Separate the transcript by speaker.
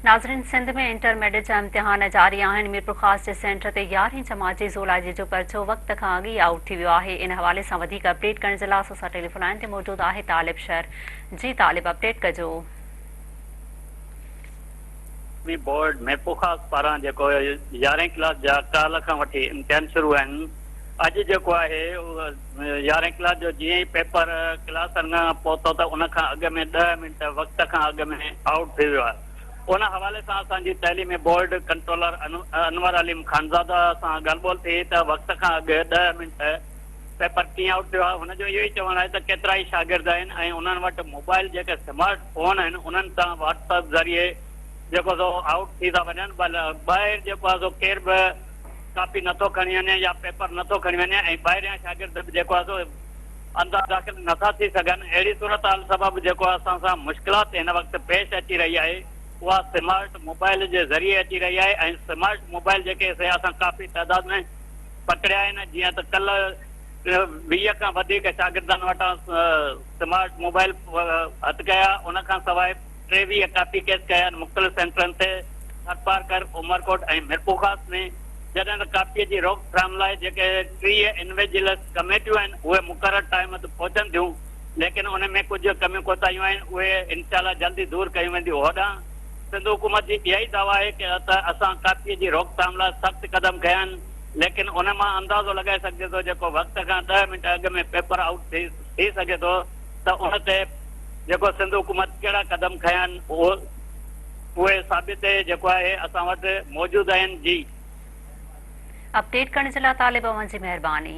Speaker 1: नाज़रीन, सिंध में इंटरमीडिएट जा इम्तिहान जारी आहिनि। मीरपुर ख़ास जे सेंटर ते 11हीं जमात जी ज़ूलॉजी जो पर्चो वक़्त खां अॻु ई आउट थी वियो आहे। इन हवाले सां वधीक अपडेट करण जे लाइ असां टेलीफोन लाइन ते मौजूदु आहे तालिब शहर। जी तालिब, अपडेट कजो।
Speaker 2: बोर्ड मीरपुर ख़ास पारां जेको 11हीं क्लास जा काल्ह खां वठी इम्तिहान शुरू आहिनि। अॼु जेको आहे 11हीं क्लास जो जीअं ई पेपर क्लासनि खां पहुतो त उन खां अॻु में 10 मिंट वक़्त खां अॻु में आउट थी वियो आहे। उन हवाले सां असांजी तइलीमी बोर्ड कंट्रोलर अनवर अलीम खानज़ादा सां ॻाल्हि थी त वक़्त खां अॻु 10 मिंट पेपर कीअं आउट थियो आहे। हुनजो इहो ई चवणु आहे त केतिरा ई शागिर्द आहिनि ऐं उन्हनि वटि मोबाइल जेके स्मार्ट फ़ोन आहिनि उन्हनि सां व्हाट्सअप ज़रिए जेको सो आउट थी था वञनि। ॿाहिरि जेको आहे सो केर बि कापी नथो खणी वञे या पेपर नथो खणी वञे ऐं ॿाहिरियां शागिर्द बि जेको आहे सो अंदरि दाख़िल नथा थी सघनि। अहिड़ी सूरत हाल सबबु जेको आहे असां सां मुश्किलात हिन वक़्तु पेश अची रही आहे उहा स्मार्ट मोबाइल जे ज़रिए अची रही आहे। ऐं स्मार्ट मोबाइल जेके असां काफ़ी तइदाद में पकड़िया आहिनि। जीअं त कल्ह 20 खां वधीक शागिर्दनि वटां स्मार्ट मोबाइल हथु कया। उन खां सवाइ 23 कापी केस कया आहिनि मुख़्तलिफ़ सेंटरनि ते थरपारकर, उमरकोट ऐं मीरपुर ख़ास में। जॾहिं त कापीअ जी रोकथाम लाइ जेके 30 इन्विजिलंस कमेटियूं आहिनि उहे मुक़ररु टाइम ते पहुचनि थियूं, लेकिन उन में कुझु कमियूं कोताहियूं आहिनि उहे इंशाअल्लाह जल्दी दूर कयूं वेंदियूं। होॾां सिंध हुकूमत जी इहा ई दावा आहे कि त असां कापीअ जी रोकथाम लाइ सख़्तु क़दम खया आहिनि, लेकिन उन मां अंदाज़ो लॻाए सघिजे थो जेको वक़्त खां 10 मिंट अॻु में पेपर आउट थी सघे थो त उन ते जेको सिंध हुकूमत कहिड़ा क़दम खया आहिनि उहे साबित जेको आहे असां वटि मौजूदु आहिनि। जी,
Speaker 1: अपडेट करण जे लाइ तालिब, अव्हां जी महिरबानी।